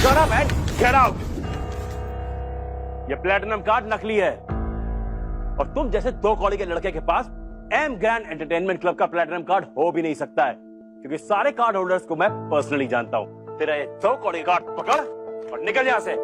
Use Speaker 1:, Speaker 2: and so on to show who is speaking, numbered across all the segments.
Speaker 1: Shut up and get out! ये platinum card नकली है और तुम जैसे दो कौड़ी के लड़के के पास एम ग्रैंड एंटरटेनमेंट क्लब का प्लेटिनम कार्ड हो भी नहीं सकता है, क्योंकि सारे कार्ड होल्डर्स को मैं पर्सनली जानता हूं। तेरा ये दो कौड़ी कार्ड पकड़ और निकल यहां से।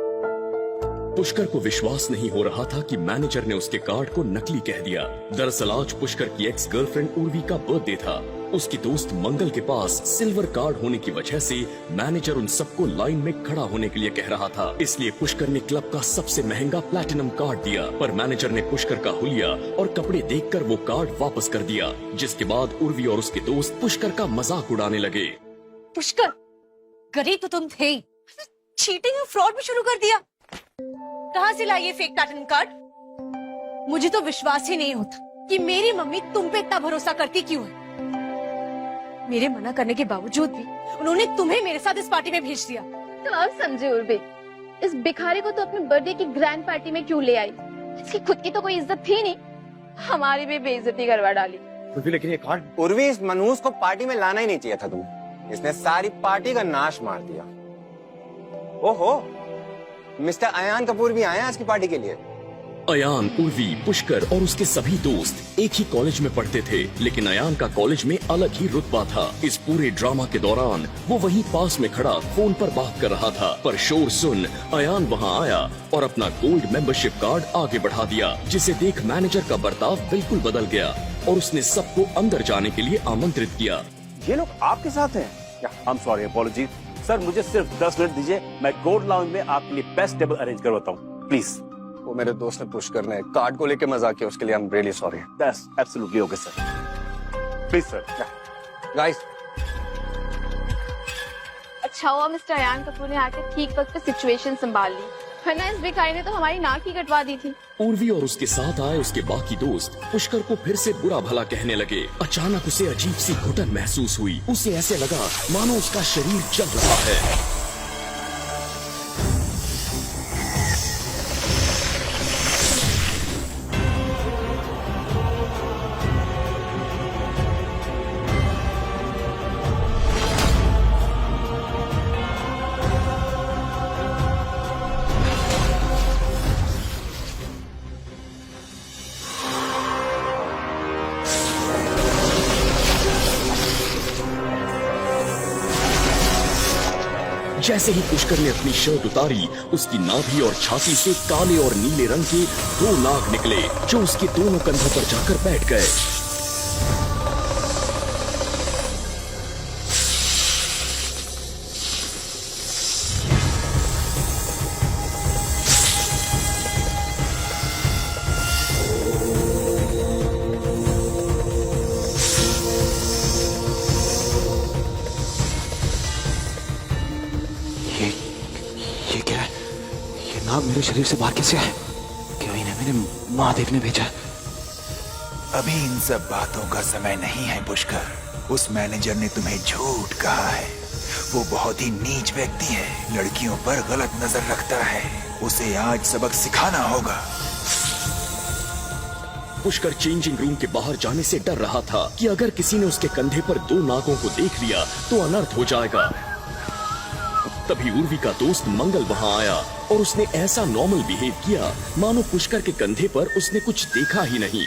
Speaker 2: पुष्कर को विश्वास नहीं हो रहा था कि मैनेजर ने उसके कार्ड को नकली कह दिया। दरअसल आज पुष्कर की एक्स गर्लफ्रेंड उर्वी का बर्थडे था। उसकी दोस्त मंगल के पास सिल्वर कार्ड होने की वजह से मैनेजर उन सबको लाइन में खड़ा होने के लिए कह रहा था, इसलिए पुष्कर ने क्लब का सबसे महंगा प्लैटिनम कार्ड दिया। पर मैनेजर ने पुष्कर का हुलिया और कपड़े देखकर वो कार्ड वापस कर दिया, जिसके बाद उर्वी और उसके दोस्त पुष्कर का मजाक उड़ाने लगे।
Speaker 3: पुष्कर, गरीब तो तुम थे ही, चीटिंग और फ्रॉड भी शुरू कर दिया। कहाँ से लाई ये फेक प्लैटिनम कार्ड? मुझे तो विश्वास ही नहीं होता कि मेरी मम्मी तुम पे इतना भरोसा करती क्यों है। मेरे मना करने के बावजूद भी उन्होंने तुम्हें मेरे साथ इस पार्टी में भेज दिया।
Speaker 4: तो अब समझे उर्वी, इस भिखारी को तो अपने बर्थडे की ग्रैंड पार्टी में क्यों ले आई? इसकी खुद की तो कोई इज्जत थी नहीं, हमारी भी बेइज्जती करवा डाली।
Speaker 5: लेकिन ये कार्ड,
Speaker 6: उर्वी, इस मनहूस को पार्टी में लाना ही नहीं चाहिए था तुम्हें। इसने सारी पार्टी का नाश मार दिया। ओहो, मिस्टर अयान कपूर भी आए आज की पार्टी के लिए।
Speaker 2: अयान, उर्वी, पुष्कर और उसके सभी दोस्त एक ही कॉलेज में पढ़ते थे, लेकिन अयान का कॉलेज में अलग ही रुतबा था। इस पूरे ड्रामा के दौरान वो वहीं पास में खड़ा फोन पर बात कर रहा था, पर शोर सुन अयान वहां आया और अपना गोल्ड मेंबरशिप कार्ड आगे बढ़ा दिया, जिसे देख मैनेजर का बर्ताव बिल्कुल बदल गया और उसने सबको अंदर जाने के लिए आमंत्रित किया।
Speaker 1: ये लोग आपके साथ हैं? I'm sorry, apology. सर, मुझे सिर्फ 10 मिनट दीजिए, मैं गोल्ड लाउंज में आपके लिए बेस्ट टेबल अरेंज करवाता हूँ, प्लीज।
Speaker 6: वो मेरे दोस्त ने पुश करना है, कार्ड को लेके मजाक किया, उसके लिए I am really sorry.
Speaker 1: That's absolutely okay sir, please sir.
Speaker 6: Guys,
Speaker 4: अच्छा हुआ मिस्टर अयान कपूर ने आके ठीक वक्त पे सिचुएशन संभाल ली, वरना इस भिखारी ने तो हमारी नाक ही कटवा दी थी।
Speaker 2: उर्वी और उसके साथ आए उसके बाकी दोस्त पुष्कर को फिर से बुरा भला कहने लगे। अचानक उसे अजीब सी घुटन महसूस हुई। उसे ऐसे लगा मानो उसका शरीर जल रहा है। जैसे ही पुष्कर ने अपनी शर्ट उतारी, उसकी नाभि और छाती से काले और नीले रंग के 2 नाग निकले, जो उसके दोनों कंधों पर जाकर बैठ गए।
Speaker 5: नाग मेरे शरीर से बाहर कैसे आए? क्या इन्हें मेरे महादेव ने भेजा?
Speaker 7: अभी इन सब बातों का समय नहीं है पुष्कर। उस मैनेजर ने तुम्हें झूठ कहा है। वो बहुत ही नीच व्यक्ति है, लड़कियों पर गलत नजर रखता है। उसे आज सबक सिखाना होगा।
Speaker 2: पुष्कर चेंजिंग रूम के बाहर जाने से डर रहा था कि अगर किसी ने उसके कंधे पर 2 नागों को देख लिया तो अनर्थ हो जाएगा। तभी उर्वी का दोस्त मंगल वहां आया और उसने ऐसा नॉर्मल बिहेव किया मानो पुष्कर के कंधे पर उसने कुछ देखा ही नहीं।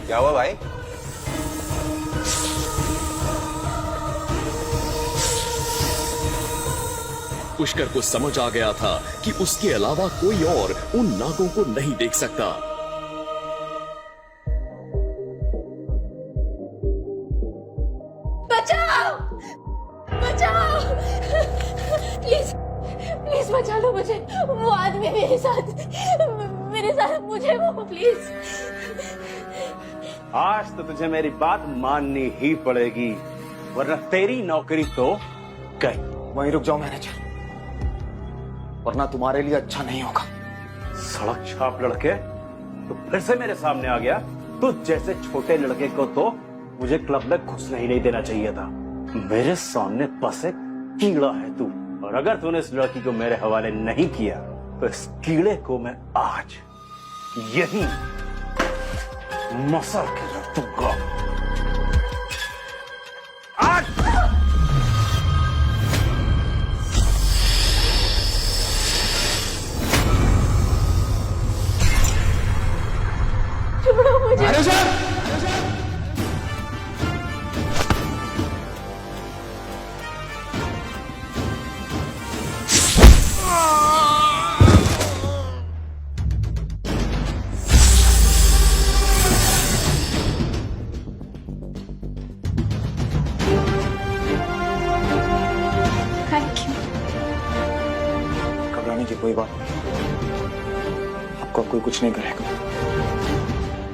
Speaker 6: क्या हुआ भाई?
Speaker 2: पुष्कर को समझ आ गया था कि उसके अलावा कोई और उन नागों को नहीं देख सकता।
Speaker 4: बचाओ! बचाओ! प्लीज, प्लीज बचा लो मुझे। वो आदमी मेरे साथ मुझे वो प्लीज।
Speaker 1: आज तो तुझे मेरी बात माननी ही पड़ेगी, वरना तेरी नौकरी तो गई।
Speaker 5: वहीं रुक जाओ मैनेजर, वरना तुम्हारे लिए अच्छा नहीं होगा।
Speaker 1: सड़क छाप लड़के, तो फिर से मेरे सामने आ गया। तो जैसे छोटे लड़के को तो मुझे क्लब में घुसने ही नहीं देना चाहिए था। मेरे सामने बस एक कीड़ा है तू, और अगर तूने इस लड़की को मेरे हवाले नहीं किया तो इस कीड़े को मैं आज यही मसल के रख दूंगा। आज
Speaker 4: थैंक यू।
Speaker 5: घबराने की कोई बात नहीं, आपको अब कोई कुछ नहीं करेगा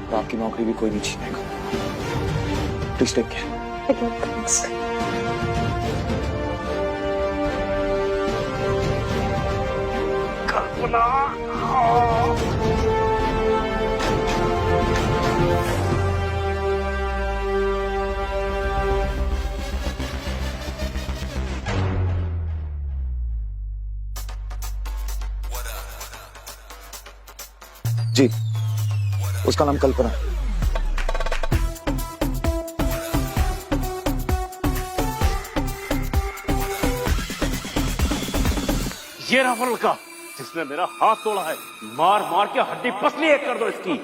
Speaker 5: और आपकी नौकरी भी कोई नहीं छीनेगा। Please take care. जी, उसका नाम कल्पना है।
Speaker 1: ये रहा वो लड़का जिसने मेरा हाथ तोड़ा है। मार मार के हड्डी पसली एक कर दो इसकी।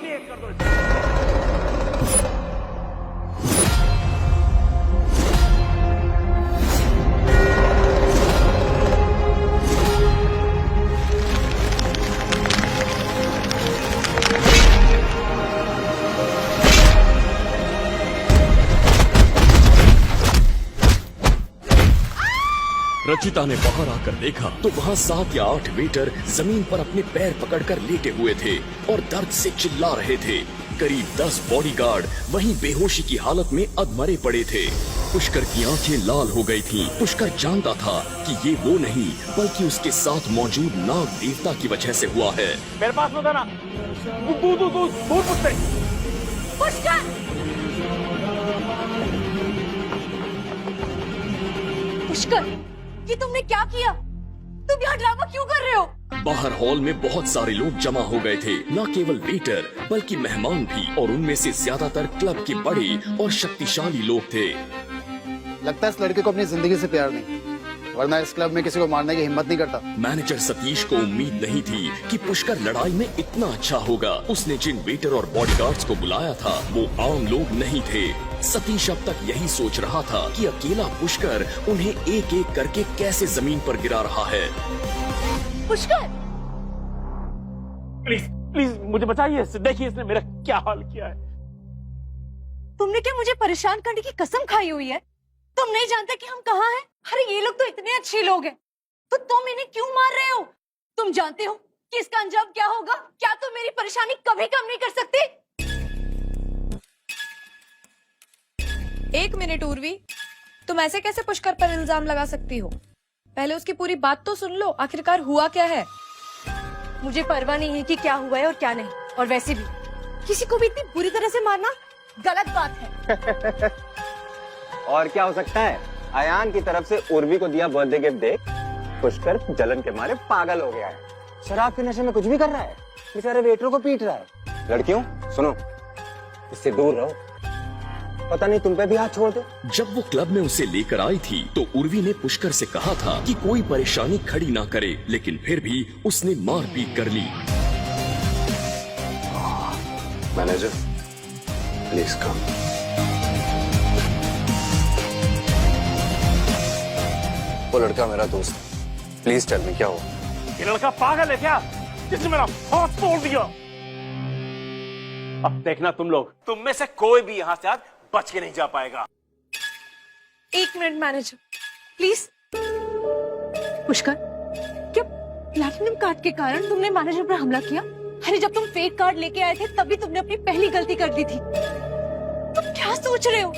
Speaker 2: रचिता ने बाहर आकर देखा तो वहाँ 7 या 8 वेटर जमीन पर अपने पैर पकड़कर लेटे हुए थे और दर्द से चिल्ला रहे थे। करीब 10 बॉडीगार्ड वहीं बेहोशी की हालत में अधमरे पड़े थे। पुष्कर की आंखें लाल हो गई थीं। पुष्कर जानता था कि ये वो नहीं बल्कि उसके साथ मौजूद नाग देवता की वजह से हुआ है।
Speaker 1: मेरे पास मत आना। दूर पुष्कर।
Speaker 3: पुष्कर! पुष्कर, ये तुमने क्या किया? तुम यहाँ ड्रामा क्यों कर रहे हो?
Speaker 2: बाहर हॉल में बहुत सारे लोग जमा हो गए थे, न केवल वेटर बल्कि मेहमान भी, और उनमें से ज्यादातर क्लब के बड़े और शक्तिशाली लोग थे।
Speaker 8: लगता है इस लड़के को अपनी जिंदगी से प्यार नहीं, वरना इस क्लब में किसी को मारने की हिम्मत नहीं करता।
Speaker 2: मैनेजर सतीश को उम्मीद नहीं थी कि पुष्कर लड़ाई में इतना अच्छा होगा। उसने जिन वेटर और बॉडीगार्ड्स को बुलाया था वो आम लोग नहीं थे। सतीश अब तक यही सोच रहा था कि अकेला पुष्कर उन्हें एक एक करके कैसे जमीन पर गिरा रहा है।
Speaker 3: पुष्कर!
Speaker 1: प्लीज मुझे बचाइए। देखिए इसने मेरा क्या हाल किया है।
Speaker 3: तुमने क्या मुझे परेशान करने की कसम खाई हुई है? तुम नहीं जानते कि हम कहाँ हैं? अरे ये लोग तो इतने अच्छे लोग हैं, तो तुम इन्हें क्यों मार रहे हो? तुम जानते हो कि इसका अंजाम क्या होगा? क्या तुम मेरी परेशानी कभी कम नहीं कर सकते?
Speaker 9: एक मिनट उर्वी, तुम ऐसे कैसे पुष्कर पर इल्जाम लगा सकती हो? पहले उसकी पूरी बात तो सुन लो, आखिरकार हुआ क्या है?
Speaker 3: मुझे परवाह नहीं है कि क्या हुआ है और क्या नहीं, और वैसे भी किसी को भी इतनी बुरी तरह से मारना गलत बात है।
Speaker 6: और क्या हो सकता है? अयान की तरफ से उर्वी को दिया बर्थडे गिफ्ट देख पुष्कर जलन के मारे पागल हो गया है। शराब के नशे में कुछ भी कर रहा है, बेचारे वेटरों को पीट रहा है। लड़कियों सुनो, इससे दूर रहो, पता नहीं तुम पे भी हाथ छोड़ दे।
Speaker 2: जब वो क्लब में उसे लेकर आई थी तो उर्वी ने पुष्कर से कहा था कि कोई परेशानी खड़ी ना करे, लेकिन फिर भी उसने मारपीट कर ली।
Speaker 5: Manager please come. वो लड़का मेरा दोस्त है, प्लीज टेल मी क्या हुआ?
Speaker 1: ये लड़का पागल है क्या जिसने मेरा हाथ तोड़ दिया? अब देखना तुम में से कोई भी यहाँ से आज बच के नहीं जा पाएगा।
Speaker 3: एक मिनट मैनेजर प्लीज। पुष्कर, क्या प्लैटिनम कार्ड के कारण तुमने मैनेजर पर हमला किया? अरे जब तुम फेक कार्ड लेके आए थे तभी तुमने अपनी पहली गलती कर दी थी। तुम क्या सोच रहे हो?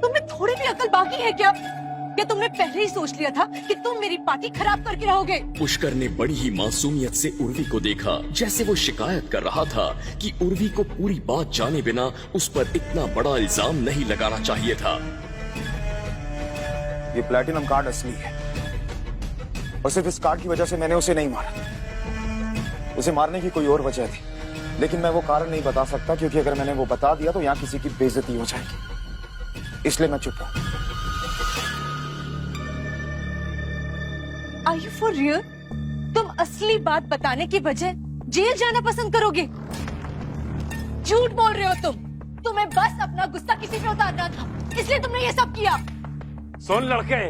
Speaker 3: तुम्हें थोड़ी भी अकल बाकी है क्या? क्या तुमने पहले ही सोच लिया था कि तुम मेरी पार्टी खराब करके रहोगे?
Speaker 2: पुष्कर ने बड़ी ही मासूमियत से उर्वी को देखा, जैसे वो शिकायत कर रहा था कि उर्वी को पूरी बात जाने बिना उस पर इतना बड़ा इल्जाम नहीं लगाना चाहिए था।
Speaker 5: ये प्लैटिनम कार्ड असली है और सिर्फ इस कार्ड की वजह से मैंने उसे नहीं मारा। उसे मारने की कोई और वजह थी, लेकिन मैं वो कारण नहीं बता सकता, क्योंकि अगर मैंने वो बता दिया तो यहाँ किसी की बेइज्जती हो जाएगी, इसलिए मैं चुप हूँ।
Speaker 3: Are you for real? तुम असली बात बताने की बजाय जेल जाना पसंद करोगे? झूठ बोल रहे हो तुम। तुम्हें बस अपना गुस्सा किसी पे उतारना था, इसलिए तुमने ये सब किया।
Speaker 1: सुन लड़के,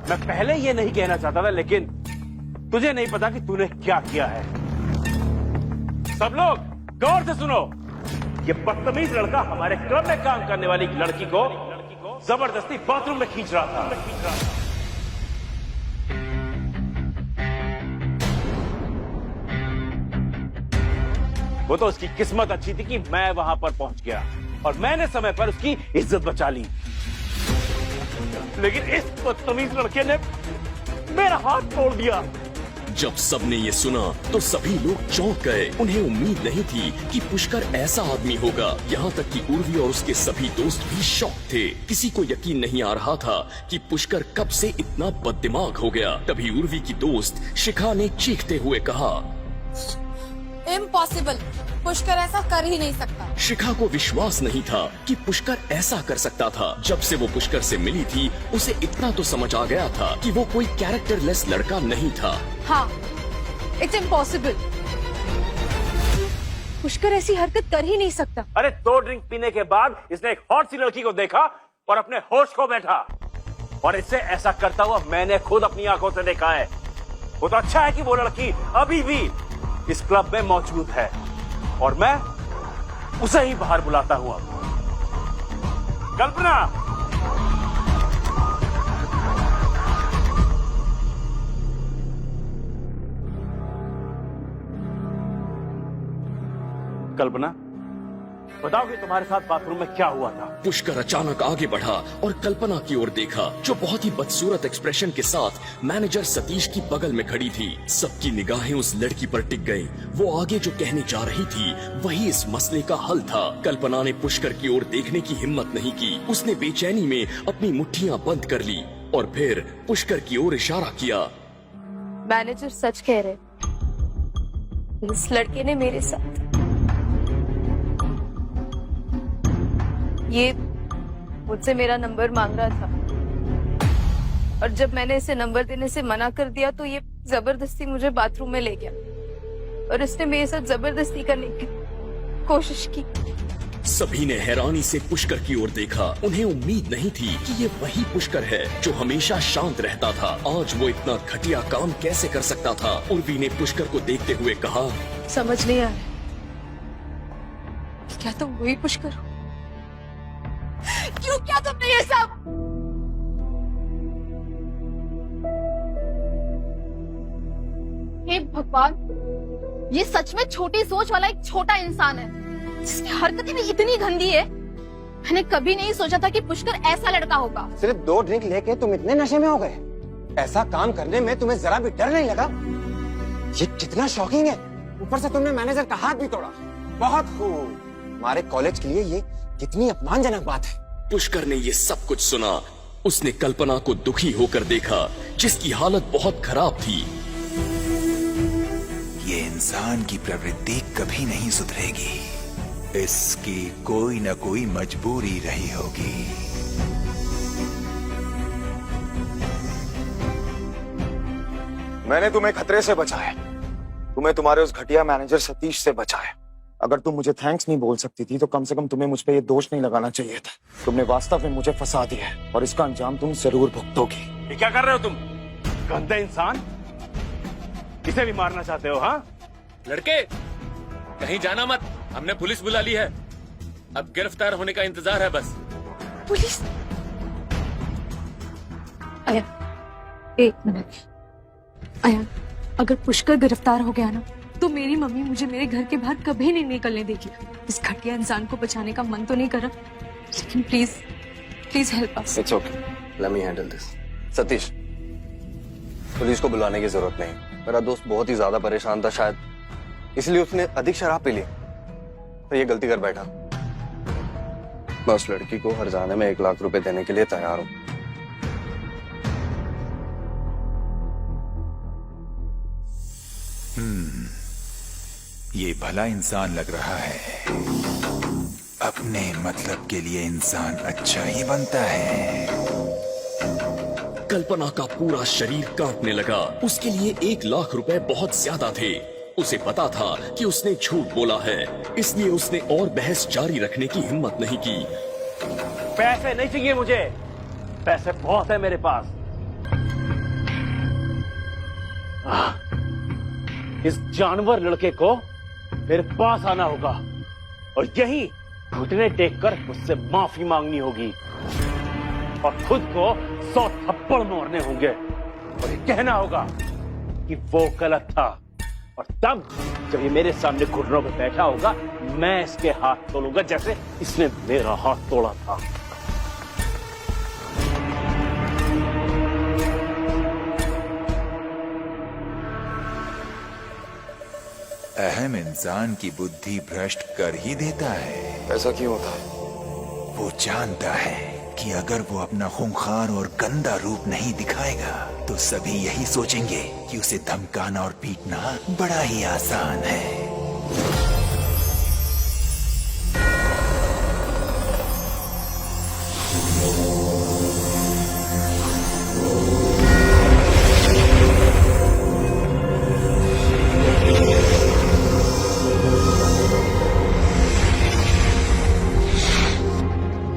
Speaker 1: मैं पहले ये नहीं कहना चाहता था, लेकिन तुझे नहीं पता कि तूने क्या किया है। सब लोग गौर से सुनो। ये बदतमीज लड़का हमारे क्लब में काम करने वाली लड़की को जबरदस्ती बाथरूम में खींच रहा था। वो तो उसकी किस्मत अच्छी थी कि मैं वहां पर पहुंच गया और मैंने समय पर उसकी इज्जत बचा ली, लेकिन इस बदतमीज लड़के ने मेरा हाथ तोड़ दिया।
Speaker 2: जब सबने ये सुना तो सभी लोग चौंक गए। उन्हें उम्मीद नहीं थी कि पुष्कर ऐसा आदमी होगा। यहाँ तक कि उर्वी और उसके सभी दोस्त भी शॉक थे। किसी को यकीन नहीं आ रहा था कि पुष्कर कब से इतना बददिमाग हो गया। तभी उर्वी की दोस्त शिखा ने चीखते हुए कहा,
Speaker 9: इम्पॉसिबल, पुष्कर ऐसा कर ही नहीं सकता।
Speaker 2: शिखा को विश्वास नहीं था कि पुष्कर ऐसा कर सकता था। जब से वो पुष्कर से मिली थी, उसे इतना तो समझ आ गया था कि वो कोई कैरेक्टरलेस लड़का नहीं था।
Speaker 3: हाँ, इट्स इम्पॉसिबल। पुष्कर ऐसी हरकत कर ही नहीं सकता।
Speaker 1: अरे 2 ड्रिंक पीने के बाद इसने एक हॉट सी लड़की को देखा और अपने होश खो बैठा, और इससे ऐसा करता हुआ मैंने खुद अपनी आंखों से देखा है। वो तो अच्छा है कि वो लड़की अभी भी इस क्लब में मौजूद है और मैं उसे ही बाहर बुलाता हूं। कल्पना, कल्पना, बताओ कि तुम्हारे साथ बाथरूम में क्या हुआ था?
Speaker 2: पुष्कर अचानक आगे बढ़ा और कल्पना की ओर देखा, जो बहुत ही बदसूरत एक्सप्रेशन के साथ मैनेजर सतीश की बगल में खड़ी थी। सबकी निगाहें उस लड़की पर टिक गईं। वो आगे जो कहने जा रही थी वही इस मसले का हल था। कल्पना ने पुष्कर की ओर देखने की हिम्मत नहीं की। उसने बेचैनी में अपनी मुट्ठियां बंद कर ली और फिर पुष्कर की ओर इशारा किया।
Speaker 4: मैनेजर सच कह रहे, इस लड़के ने मेरे साथ ये मुझसे मेरा नंबर मांग रहा था, और जब मैंने इसे नंबर देने से मना कर दिया तो ये जबरदस्ती मुझे बाथरूम में ले गया और इसने मेरे साथ जबरदस्ती करने की कोशिश की।
Speaker 2: सभी ने हैरानी से पुष्कर की ओर देखा। उन्हें उम्मीद नहीं थी कि ये वही पुष्कर है जो हमेशा शांत रहता था। आज वो इतना घटिया काम कैसे कर सकता था? उर्वी ने पुष्कर को देखते हुए कहा,
Speaker 3: समझ नहीं आ रहा, क्या तुम वही पुष्कर हो? क्यों क्या तुमने ये सब?
Speaker 4: हे भगवान, ये सच में छोटी सोच वाला एक छोटा इंसान है जिसकी हरकतें भी इतनी गंदी है। मैंने कभी नहीं सोचा था कि पुष्कर ऐसा लड़का होगा।
Speaker 6: सिर्फ 2 ड्रिंक लेके तुम इतने नशे में हो गए? ऐसा काम करने में तुम्हें जरा भी डर नहीं लगा? ये कितना शॉकिंग है। ऊपर से तुमने मैनेजर का हाथ भी तोड़ा। बहुत खूब। हमारे कॉलेज के लिए ये कितनी अपमानजनक बात है।
Speaker 2: पुष्कर ने ये सब कुछ सुना। उसने कल्पना को दुखी होकर देखा, जिसकी हालत बहुत खराब थी।
Speaker 7: ये इंसान की प्रवृत्ति कभी नहीं सुधरेगी। इसकी कोई न कोई मजबूरी रही होगी।
Speaker 5: मैंने तुम्हें खतरे से बचाया, तुम्हें तुम्हारे उस घटिया मैनेजर सतीश से बचाया। अगर तुम मुझे थैंक्स नहीं बोल सकती थी तो कम से कम तुम्हें मुझ पे ये दोष नहीं लगाना चाहिए था। तुमने वास्तव में मुझे फंसा दिया है और इसका अंजाम तुम जरूर भुगतोगी।
Speaker 1: ये क्या कर रहे हो तुम? गंदे इंसान, किसे भी मारना चाहते हो? हाँ
Speaker 10: लड़के, कहीं जाना मत, हमने पुलिस बुला ली है। अब गिरफ्तार होने का इंतजार है बस।
Speaker 3: पुलिस? आया, एक मिनट। आया, अगर पुष्कर गिरफ्तार हो गया ना तो मेरी मम्मी मुझे मेरे घर के बाहर कभी नहीं निकलने देगी। इस घटिया इंसान को बचाने का मन तो नहीं कर रहा, लेकिन please please help us.
Speaker 6: It's okay, let me handle this. Satish, police को बुलाने की जरूरत नहीं। मेरा दोस्त बहुत ही ज्यादा परेशान था, शायद इसलिए उसने अधिक शराब पी ली तो ये गलती कर बैठा। मैं उस लड़की को हर जाने में 1 लाख रुपए देने के लिए तैयार हूं।
Speaker 7: ये भला इंसान लग रहा है। अपने मतलब के लिए इंसान अच्छा ही बनता है।
Speaker 2: कल्पना का पूरा शरीर कांपने लगा। उसके लिए 1 लाख रुपए बहुत ज्यादा थे। उसे पता था कि उसने झूठ बोला है, इसलिए उसने और बहस जारी रखने की हिम्मत नहीं की।
Speaker 1: पैसे नहीं चाहिए मुझे, पैसे बहुत है मेरे पास। इस जानवर लड़के को मेरे पास आना होगा और यही घुटने टेक कर उससे माफी मांगनी होगी और खुद को 100 थप्पड़ मारने होंगे और ये कहना होगा कि वो गलत था। और तब जब ये मेरे सामने घुटनों पे बैठा होगा, मैं इसके हाथ तोड़ूंगा जैसे इसने मेरा हाथ तोड़ा था।
Speaker 7: अहम इंसान की बुद्धि भ्रष्ट कर ही देता है।
Speaker 5: ऐसा क्यों होता है?
Speaker 7: वो जानता है कि अगर वो अपना खूंखार और गंदा रूप नहीं दिखाएगा तो सभी यही सोचेंगे कि उसे धमकाना और पीटना बड़ा ही आसान है।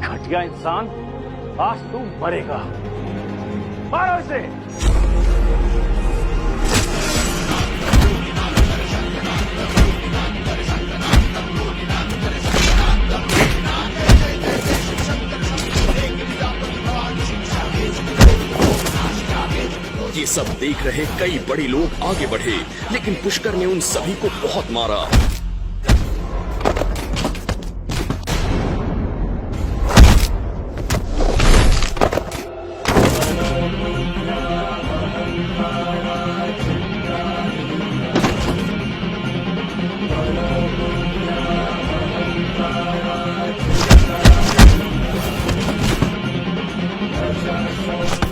Speaker 1: घटिया इंसान, आज तू मरेगा। मारो इसे।
Speaker 2: ये सब देख रहे कई बड़े लोग आगे बढ़े, लेकिन पुष्कर ने उन सभी को बहुत मारा।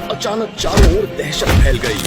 Speaker 2: अचानक चारों ओर दहशत फैल गई।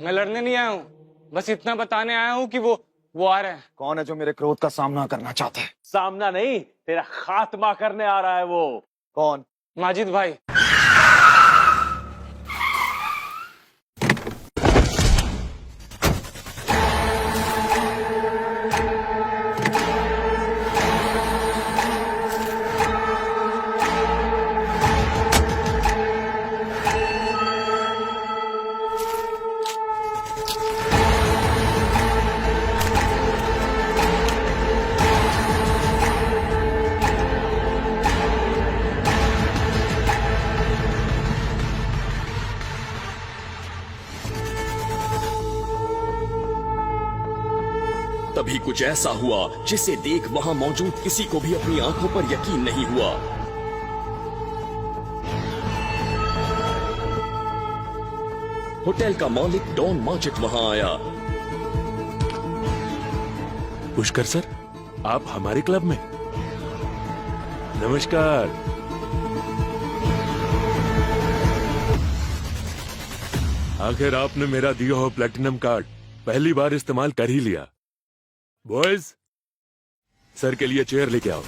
Speaker 6: मैं लड़ने नहीं आया हूँ, बस इतना बताने आया हूँ कि वो आ रहे हैं।
Speaker 5: कौन है जो मेरे क्रोध का सामना करना चाहता है?
Speaker 1: सामना नहीं, तेरा खात्मा करने आ रहा है वो।
Speaker 5: कौन?
Speaker 6: माजिद भाई।
Speaker 2: तभी कुछ ऐसा हुआ जिसे देख वहां मौजूद किसी को भी अपनी आंखों पर यकीन नहीं हुआ। होटल का मालिक डॉन माजिद वहां आया।
Speaker 10: पुष्कर सर, आप हमारे क्लब में? नमस्कार। आखिर आपने मेरा दिया हुआ प्लैटिनम कार्ड पहली बार इस्तेमाल कर ही लिया। बॉयज, सर के लिए चेयर लेके आओ।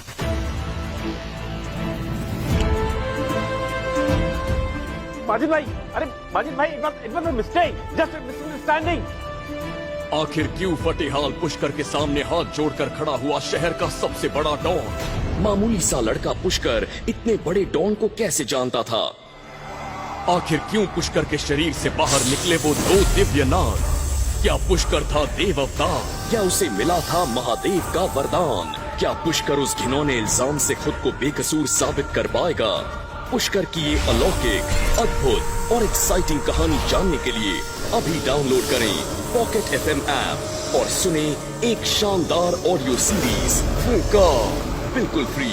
Speaker 1: माजिद भाई, अरे माजिद भाई, it was a mistake, just a misunderstanding.
Speaker 2: आखिर क्यों फतेहाल पुष्कर के सामने हाथ जोड़कर खड़ा हुआ शहर का सबसे बड़ा डॉन? मामूली सा लड़का पुष्कर इतने बड़े डॉन को कैसे जानता था? आखिर क्यों पुष्कर के शरीर से बाहर निकले वो दो दिव्य नाग? क्या पुष्कर था देव अवतार या उसे मिला था महादेव का वरदान? क्या पुष्कर उस घिनौने इल्जाम से खुद को बेकसूर साबित कर पाएगा? पुष्कर की ये अलौकिक, अद्भुत और एक्साइटिंग कहानी जानने के लिए अभी डाउनलोड करें पॉकेट FM ऐप और सुने एक शानदार ऑडियो सीरीज फूंकार, बिल्कुल फ्री।